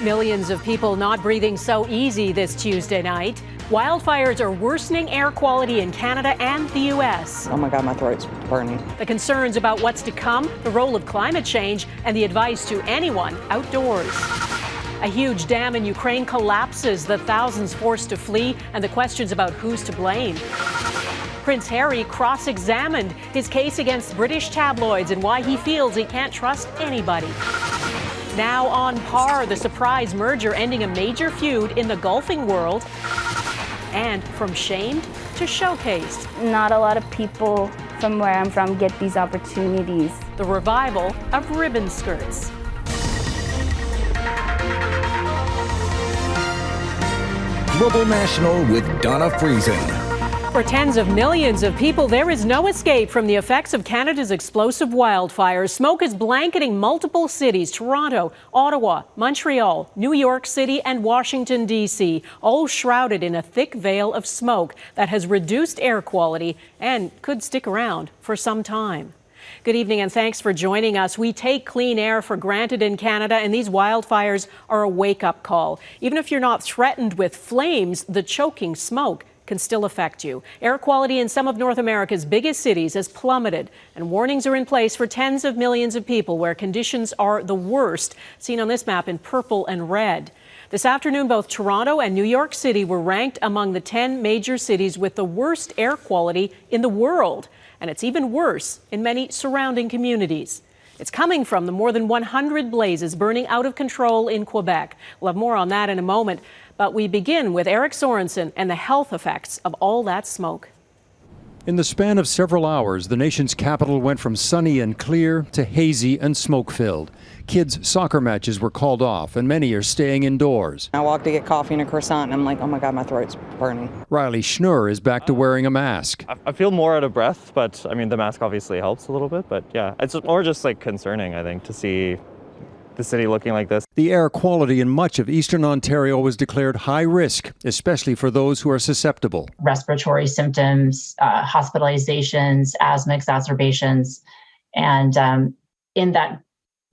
Millions of people not breathing so easy this Tuesday night. Wildfires are worsening air quality in Canada and the U.S. Oh my God, my throat's burning. The concerns about what's to come, the role of climate change, and the advice to anyone outdoors. A huge dam in Ukraine collapses, the thousands forced to flee, and the questions about who's to blame. Prince Harry cross-examined his case against British tabloids and why he feels he can't trust anybody. Now on par, the surprise merger ending a major feud in the golfing world. And from shamed to showcased. Not a lot of people from where I'm from get these opportunities. The revival of ribbon skirts. Global National with Donna Friesen. For tens of millions of people, there is no escape from the effects of Canada's explosive wildfires. Smoke is blanketing multiple cities: Toronto, Ottawa, Montreal, New York City, and Washington, D.C., all shrouded in a thick veil of smoke that has reduced air quality and could stick around for some time. Good evening and thanks for joining us. We take clean air for granted in Canada, and these wildfires are a wake-up call. Even if you're not threatened with flames, the choking smoke can still affect you. Air quality in some of North America's biggest cities has plummeted, and warnings are in place for tens of millions of people where conditions are the worst, seen on this map in purple and red. This afternoon, both Toronto and New York City were ranked among the 10 major cities with the worst air quality in the world, and it's even worse in many surrounding communities. It's coming from the more than 100 blazes burning out of control in Quebec. We'll have more on that in a moment. But we begin with Eric Sorensen and the health effects of all that smoke. In the span of several hours, the nation's capital went from sunny and clear to hazy and smoke-filled. Kids' soccer matches were called off, and many are staying indoors. I walked to get coffee and a croissant, and I'm like, oh my God, my throat's burning. Riley Schnurr is back to wearing a mask. I feel more out of breath, but I mean, the mask obviously helps a little bit. But yeah, it's more just like concerning, I think, to see the city looking like this. The air quality in much of eastern Ontario was declared high risk, especially for those who are susceptible. Respiratory symptoms, hospitalizations, asthma exacerbations, and in that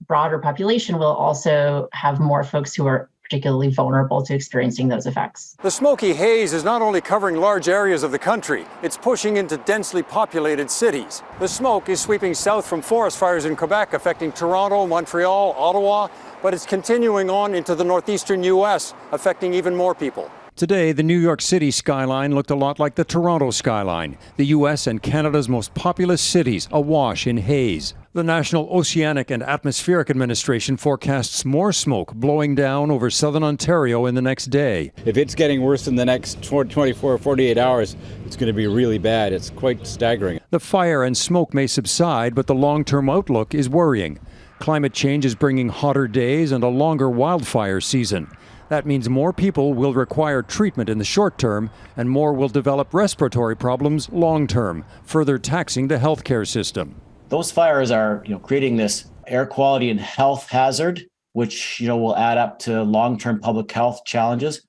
broader population, we'll also have more folks who are particularly vulnerable to experiencing those effects. The smoky haze is not only covering large areas of the country, it's pushing into densely populated cities. The smoke is sweeping south from forest fires in Quebec, affecting Toronto, Montreal, Ottawa, but it's continuing on into the northeastern U.S., affecting even more people. Today, the New York City skyline looked a lot like the Toronto skyline, the U.S. and Canada's most populous cities awash in haze. The National Oceanic and Atmospheric Administration forecasts more smoke blowing down over southern Ontario in the next day. If it's getting worse in the next 24 or 48 hours, it's going to be really bad. It's quite staggering. The fire and smoke may subside, but the long-term outlook is worrying. Climate change is bringing hotter days and a longer wildfire season. That means more people will require treatment in the short term, and more will develop respiratory problems long term, further taxing the healthcare system. Those fires are, creating this air quality and health hazard, which, will add up to long-term public health challenges.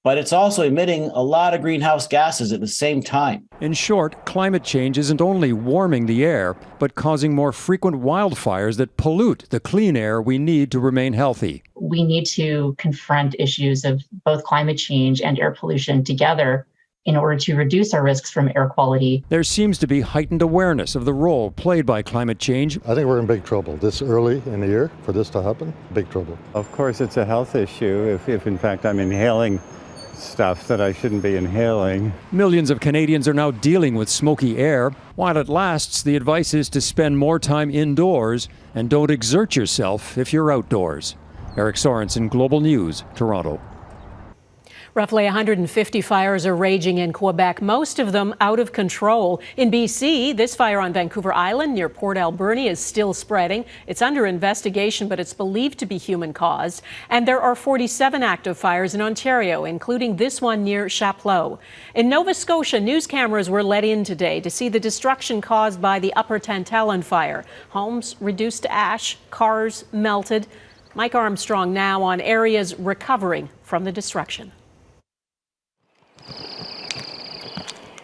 But it's also emitting a lot of greenhouse gases at the same time. In short, climate change isn't only warming the air, but causing more frequent wildfires that pollute the clean air we need to remain healthy. We need to confront issues of both climate change and air pollution together in order to reduce our risks from air quality. There seems to be heightened awareness of the role played by climate change. I think we're in big trouble this early in the year for this to happen. Big trouble. Of course, it's a health issue if in fact I'm inhaling stuff that I shouldn't be inhaling. Millions of Canadians are now dealing with smoky air. While it lasts, the advice is to spend more time indoors and don't exert yourself if you're outdoors. Eric Sorensen, Global News, Toronto. Roughly 150 fires are raging in Quebec, most of them out of control. In BC, this fire on Vancouver Island near Port Alberni is still spreading. It's under investigation, but it's believed to be human-caused. And there are 47 active fires in Ontario, including this one near Chapleau. In Nova Scotia, news cameras were let in today to see the destruction caused by the Upper Tantallon fire. Homes reduced to ash, cars melted. Mike Armstrong now on areas recovering from the destruction.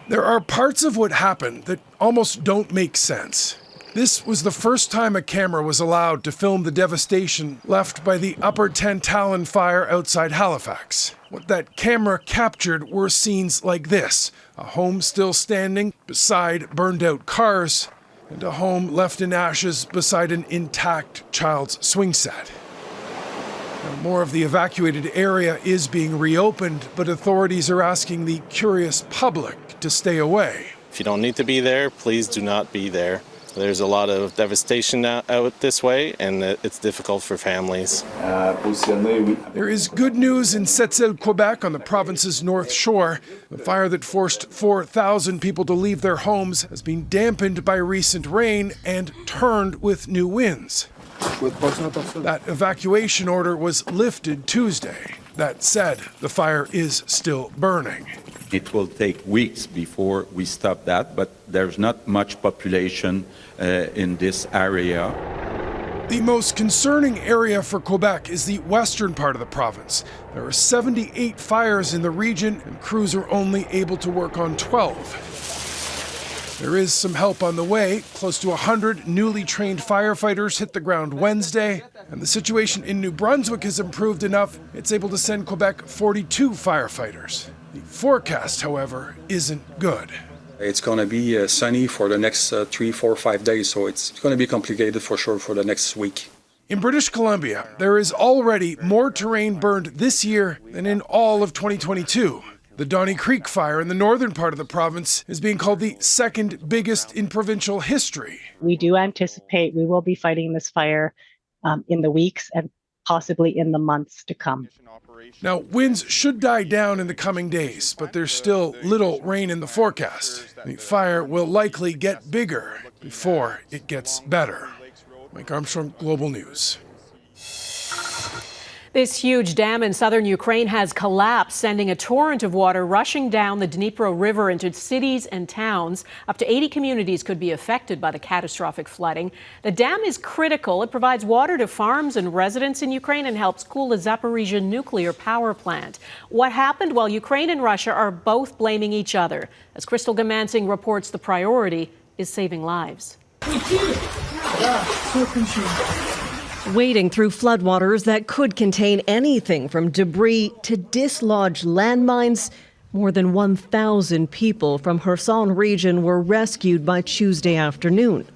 There are parts of what happened that almost don't make sense. This was the first time a camera was allowed to film the devastation left by the Upper Tantallon fire outside Halifax. What that camera captured were scenes like this: a home still standing beside burned out cars, and a home left in ashes beside an intact child's swing set. Now, more of the evacuated area is being reopened, but authorities are asking the curious public to stay away. If you don't need to be there, please do not be there. There's a lot of devastation out this way, and it's difficult for families. There is good news in Sept-Îles, Quebec, on the province's north shore. The fire that forced 4,000 people to leave their homes has been dampened by recent rain and turned with new winds. That evacuation order was lifted Tuesday. That said, the fire is still burning. It will take weeks before we stop that, but there's not much population in this area. The most concerning area for Quebec is the western part of the province. There are 78 fires in the region, and crews are only able to work on 12. There is some help on the way. Close to 100 newly trained firefighters hit the ground Wednesday, and the situation in New Brunswick has improved enough it's able to send Quebec 42 firefighters. The forecast, however, isn't good. It's going to be sunny for the next 3, 4, 5 days, so it's going to be complicated for sure for the next week. In British Columbia, there is already more terrain burned this year than in all of 2022. The Donny Creek fire in the northern part of the province is being called the second biggest in provincial history. We do anticipate we will be fighting this fire in the weeks and possibly in the months to come. Now, winds should die down in the coming days, but there's still little rain in the forecast. The fire will likely get bigger before it gets better. Mike Armstrong, Global News. This huge dam in southern Ukraine has collapsed, sending a torrent of water rushing down the Dnipro River into cities and towns. Up to 80 communities could be affected by the catastrophic flooding. The dam is critical. It provides water to farms and residents in Ukraine and helps cool the Zaporizhzhia Nuclear Power Plant. What happened? Well, Ukraine and Russia are both blaming each other. As Crystal Goomansingh reports, the priority is saving lives. Wading through floodwaters that could contain anything from debris to dislodged landmines, more than 1,000 people from Kherson region were rescued by Tuesday afternoon.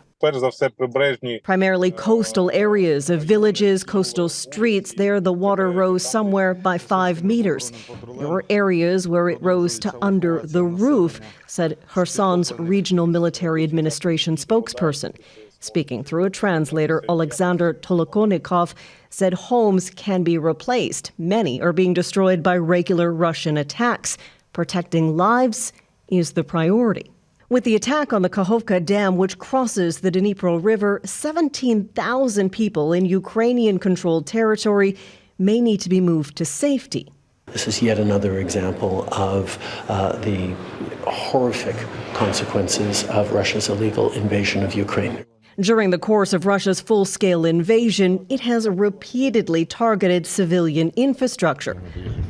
Primarily coastal areas of villages, coastal streets, there the water rose somewhere by 5 meters. There were areas where it rose to under the roof, said Kherson's regional military administration spokesperson. Speaking through a translator, Alexander Tolokonikov said homes can be replaced. Many are being destroyed by regular Russian attacks. Protecting lives is the priority. With the attack on the Kakhovka Dam, which crosses the Dnipro River, 17,000 people in Ukrainian-controlled territory may need to be moved to safety. This is yet another example of the horrific consequences of Russia's illegal invasion of Ukraine. During the course of Russia's full-scale invasion, it has repeatedly targeted civilian infrastructure.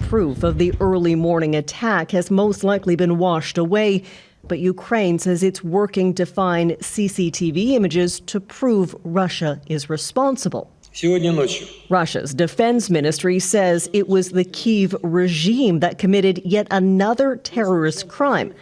Proof of the early morning attack has most likely been washed away, but Ukraine says it's working to find CCTV images to prove Russia is responsible. Russia's defense ministry says it was the Kyiv regime that committed yet another terrorist crime.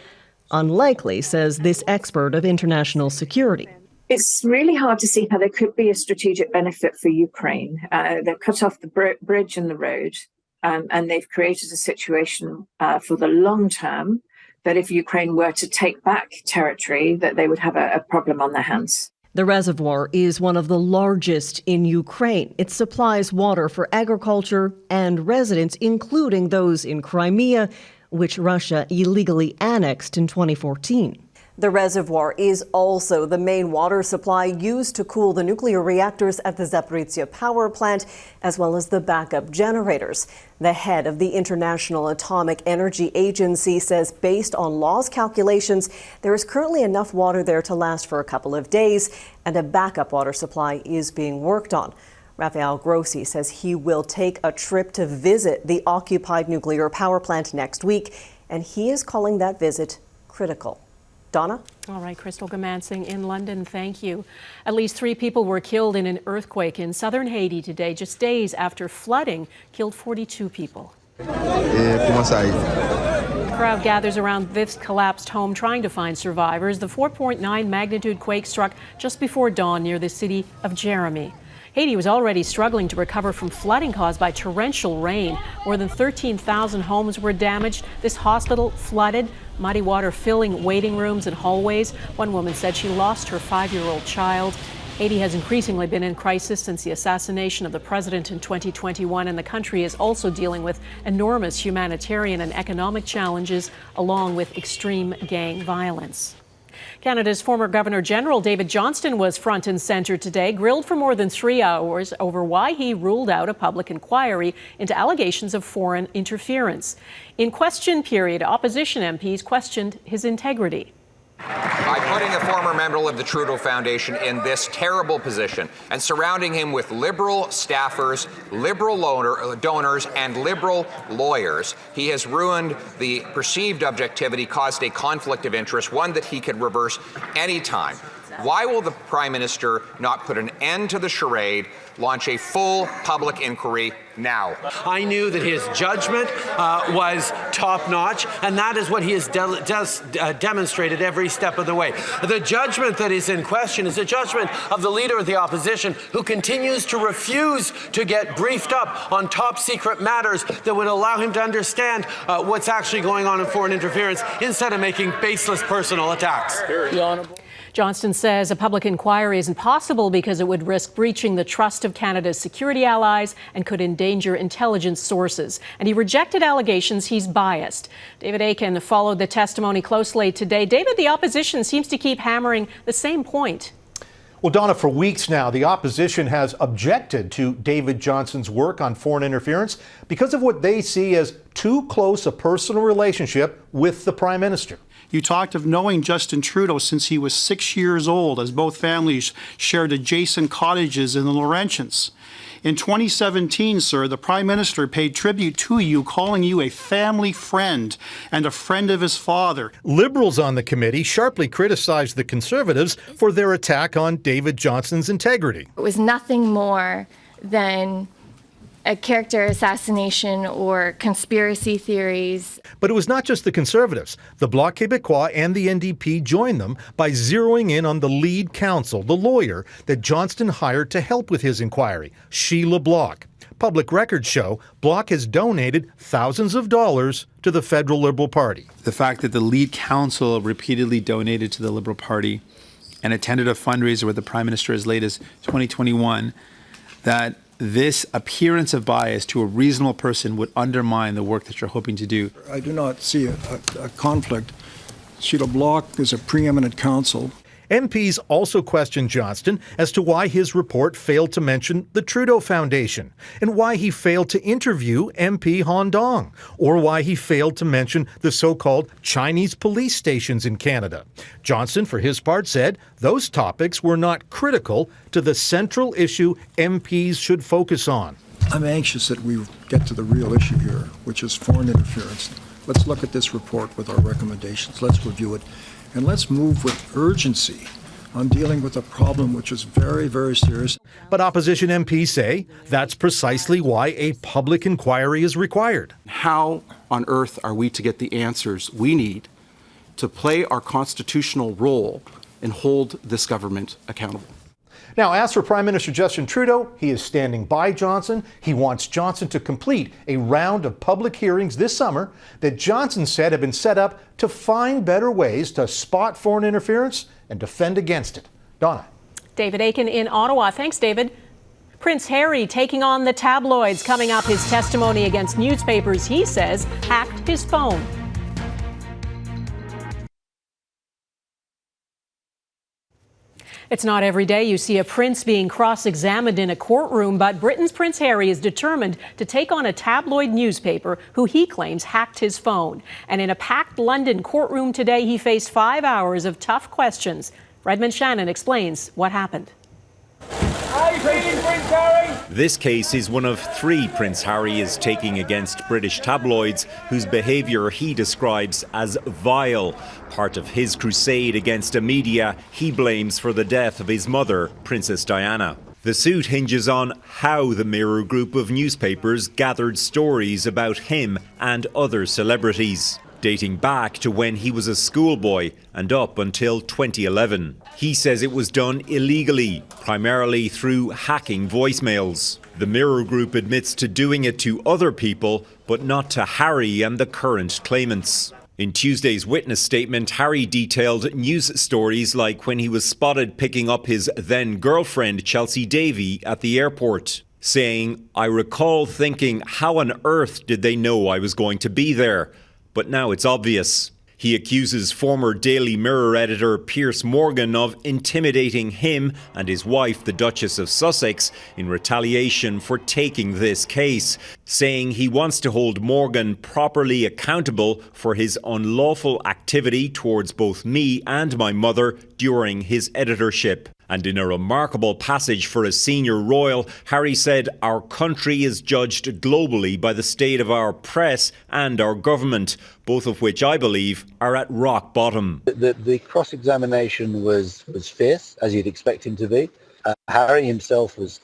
Unlikely, says this expert of international security. It's really hard to see how there could be a strategic benefit for Ukraine. They've cut off the bridge and the road, and they've created a situation for the long term that if Ukraine were to take back territory, that they would have a problem on their hands. The reservoir is one of the largest in Ukraine. It supplies water for agriculture and residents, including those in Crimea, which Russia illegally annexed in 2014. The reservoir is also the main water supply used to cool the nuclear reactors at the Zaporizhzhia Power Plant, as well as the backup generators. The head of the International Atomic Energy Agency says based on law's calculations, there is currently enough water there to last for a couple of days, and a backup water supply is being worked on. Rafael Grossi says he will take a trip to visit the occupied nuclear power plant next week, and he is calling that visit critical. Donna? All right, Crystal Goomansingh in London, thank you. At least 3 people were killed in an earthquake in southern Haiti today, just days after flooding killed 42 people. A crowd gathers around this collapsed home trying to find survivors. The 4.9 magnitude quake struck just before dawn near the city of Jeremy. Haiti was already struggling to recover from flooding caused by torrential rain. More than 13,000 homes were damaged. This hospital flooded, muddy water filling waiting rooms and hallways. One woman said she lost her 5-year-old child. Haiti has increasingly been in crisis since the assassination of the president in 2021, and the country is also dealing with enormous humanitarian and economic challenges, along with extreme gang violence. Canada's former Governor General David Johnston was front and center today, grilled for more than 3 hours over why he ruled out a public inquiry into allegations of foreign interference. In question period, opposition MPs questioned his integrity. By putting a former member of the Trudeau Foundation in this terrible position and surrounding him with Liberal staffers, Liberal donors, and Liberal lawyers, he has ruined the perceived objectivity, caused a conflict of interest, one that he could reverse anytime. Why will the Prime Minister not put an end to the charade, launch a full public inquiry now? I knew that his judgment was top-notch, and that is what he has demonstrated every step of the way. The judgment that is in question is the judgment of the Leader of the Opposition, who continues to refuse to get briefed up on top-secret matters that would allow him to understand what's actually going on in foreign interference, instead of making baseless personal attacks. Johnston says a public inquiry isn't possible because it would risk breaching the trust of Canada's security allies and could endanger intelligence sources. And he rejected allegations he's biased. David Akin followed the testimony closely today. David, the opposition seems to keep hammering the same point. Well, Donna, for weeks now, the opposition has objected to David Johnston's work on foreign interference because of what they see as too close a personal relationship with the Prime Minister. You talked of knowing Justin Trudeau since he was 6 years old, as both families shared adjacent cottages in the Laurentians. In 2017, sir, the Prime Minister paid tribute to you, calling you a family friend and a friend of his father. Liberals on the committee sharply criticized the Conservatives for their attack on David Johnston's integrity. It was nothing more than a character assassination or conspiracy theories. But it was not just the Conservatives. The Bloc Québécois and the NDP joined them by zeroing in on the lead counsel, the lawyer that Johnston hired to help with his inquiry, Sheila Block. Public records show Block has donated thousands of dollars to the federal Liberal Party. The fact that the lead counsel repeatedly donated to the Liberal Party and attended a fundraiser with the Prime Minister as late as 2021, that this appearance of bias to a reasonable person would undermine the work that you're hoping to do. I do not see a conflict. Sheila Block is a preeminent counsel. MPs also questioned Johnston as to why his report failed to mention the Trudeau Foundation and why he failed to interview MP Han Dong, or why he failed to mention the so-called Chinese police stations in Canada. Johnston, for his part, said those topics were not critical to the central issue MPs should focus on. I'm anxious that we get to the real issue here, which is foreign interference. Let's look at this report with our recommendations. Let's review it. And let's move with urgency on dealing with a problem which is very, very serious. But opposition MPs say that's precisely why a public inquiry is required. How on earth are we to get the answers we need to play our constitutional role and hold this government accountable? Now, as for Prime Minister Justin Trudeau, he is standing by Johnston. He wants Johnston to complete a round of public hearings this summer that Johnston said have been set up to find better ways to spot foreign interference and defend against it. Donna. David Akin in Ottawa. Thanks, David. Prince Harry taking on the tabloids, coming up his testimony against newspapers he says hacked his phone. It's not every day you see a prince being cross-examined in a courtroom, but Britain's Prince Harry is determined to take on a tabloid newspaper who he claims hacked his phone. And in a packed London courtroom today, he faced 5 hours of tough questions. Redmond Shannon explains what happened. How are you feeling, Prince Harry? This case is one of 3 Prince Harry is taking against British tabloids whose behaviour he describes as vile, part of his crusade against a media he blames for the death of his mother, Princess Diana. The suit hinges on how the Mirror group of newspapers gathered stories about him and other celebrities, dating back to when he was a schoolboy and up until 2011. He says it was done illegally, primarily through hacking voicemails. The Mirror Group admits to doing it to other people, but not to Harry and the current claimants. In Tuesday's witness statement, Harry detailed news stories like when he was spotted picking up his then-girlfriend Chelsea Davy at the airport, saying, "I recall thinking, how on earth did they know I was going to be there? But now it's obvious." He accuses former Daily Mirror editor Piers Morgan of intimidating him and his wife, the Duchess of Sussex, in retaliation for taking this case, saying he wants to hold Morgan properly accountable for his unlawful activity towards both me and my mother during his editorship. And in a remarkable passage for a senior royal, Harry said, "Our country is judged globally by the state of our press and our government, both of which I believe are at rock bottom." The cross-examination was fierce, as you'd expect him to be. Harry himself was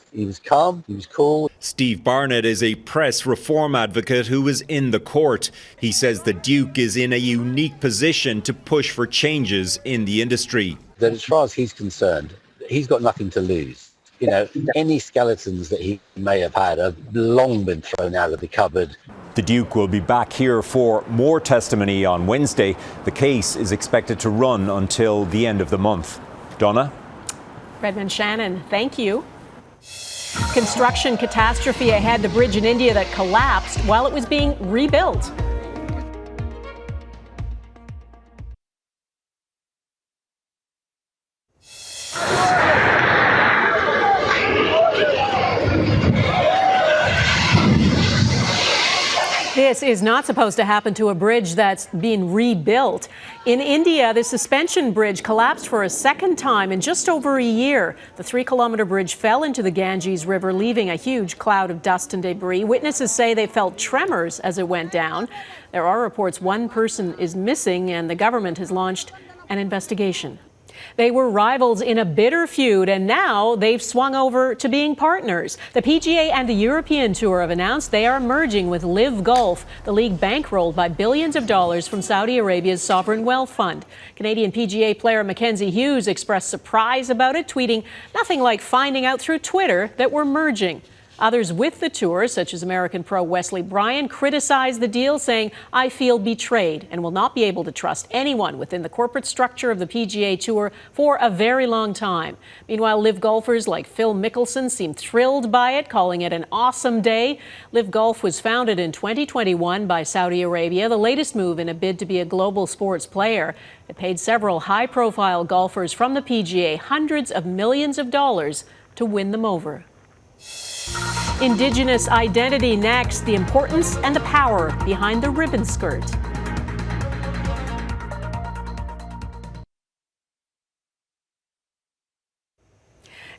calm, he was cool. Steve Barnett is a press reform advocate who was in the court. He says the Duke is in a unique position to push for changes in the industry. That as far as he's concerned, he's got nothing to lose. You know, any skeletons that he may have had have long been thrown out of the cupboard. The Duke will be back here for more testimony on Wednesday. The case is expected to run until the end of the month. Donna? Redmond Shannon, thank you. Construction catastrophe ahead. The bridge in India that collapsed while it was being rebuilt. This is not supposed to happen to a bridge that's being rebuilt. In India, the suspension bridge collapsed for a second time in just over a year. The 3-kilometer bridge fell into the Ganges River, leaving a huge cloud of dust and debris. Witnesses say they felt tremors as it went down. There are reports one person is missing, and the government has launched an investigation. They were rivals in a bitter feud, and now they've swung over to being partners. The PGA and the European Tour have announced they are merging with LIV Golf, the league bankrolled by billions of dollars from Saudi Arabia's sovereign wealth fund. Canadian PGA player Mackenzie Hughes expressed surprise about it, tweeting, "Nothing like finding out through Twitter that we're merging." Others with the tour, such as American pro Wesley Bryan, criticized the deal, saying, "I feel betrayed and will not be able to trust anyone within the corporate structure of the PGA Tour for a very long time." Meanwhile, LIV golfers like Phil Mickelson seem thrilled by it, calling it an awesome day. LIV Golf was founded in 2021 by Saudi Arabia, the latest move in a bid to be a global sports player. It paid several high-profile golfers from the PGA hundreds of millions of dollars to win them over. Indigenous identity next, the importance and the power behind the ribbon skirt.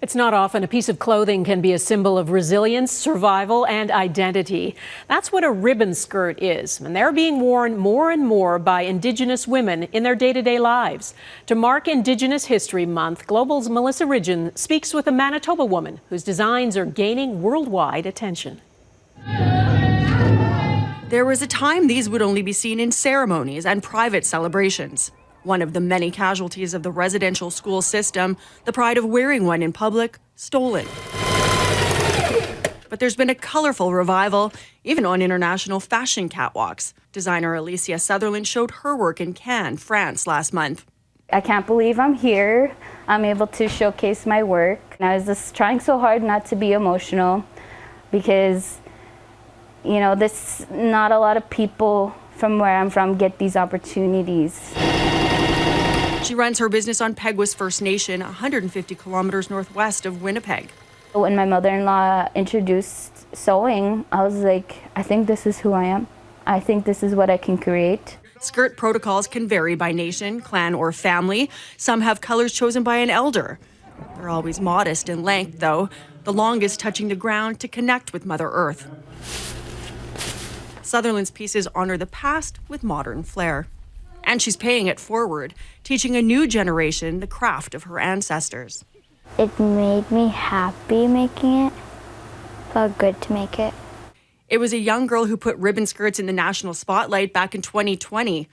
It's not often a piece of clothing can be a symbol of resilience, survival, and identity. That's what a ribbon skirt is, and they're being worn more and more by Indigenous women in their day-to-day lives. To mark Indigenous History Month, Global's Melissa Ridgen speaks with a Manitoba woman whose designs are gaining worldwide attention. There was a time these would only be seen in ceremonies and private celebrations. One of the many casualties of the residential school system, the pride of wearing one in public, stolen. But there's been a colorful revival, even on international fashion catwalks. Designer Alicia Sutherland showed her work in Cannes, France last month. I can't believe I'm here. I'm able to showcase my work. And I was just trying so hard not to be emotional because, you know, not a lot of people from where I'm from get these opportunities. She runs her business on Peguis First Nation, 150 kilometers northwest of Winnipeg. When my mother-in-law introduced sewing, I was like, I think this is who I am. I think this is what I can create. Skirt protocols can vary by nation, clan, or family. Some have colors chosen by an elder. They're always modest in length, though, the longest touching the ground to connect with Mother Earth. Sutherland's pieces honor the past with modern flair. And she's paying it forward, teaching a new generation the craft of her ancestors. It made me happy making it. Felt good to make it. It was a young girl who put ribbon skirts in the national spotlight back in 2020.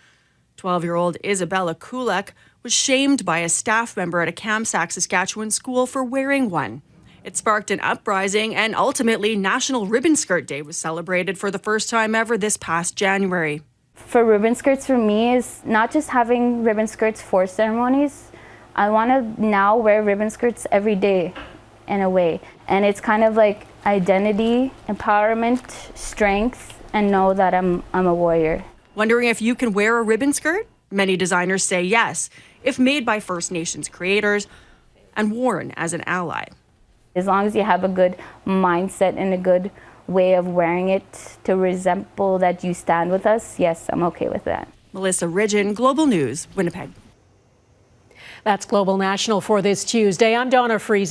12-year-old Isabella Kulek was shamed by a staff member at a Kamsack, Saskatchewan school for wearing one. It sparked an uprising, and ultimately National Ribbon Skirt Day was celebrated for the first time ever this past January. For ribbon skirts for me is not just having ribbon skirts for ceremonies. I want to now wear ribbon skirts every day in a way. And it's kind of like identity, empowerment, strength, and know that I'm a warrior. Wondering if you can wear a ribbon skirt? Many designers say yes, if made by First Nations creators and worn as an ally. As long as you have a good mindset and a good way of wearing it to resemble that you stand with us, yes, I'm okay with that. Melissa Ridgen, Global News, Winnipeg. That's Global National for this Tuesday. I'm Donna Friesen.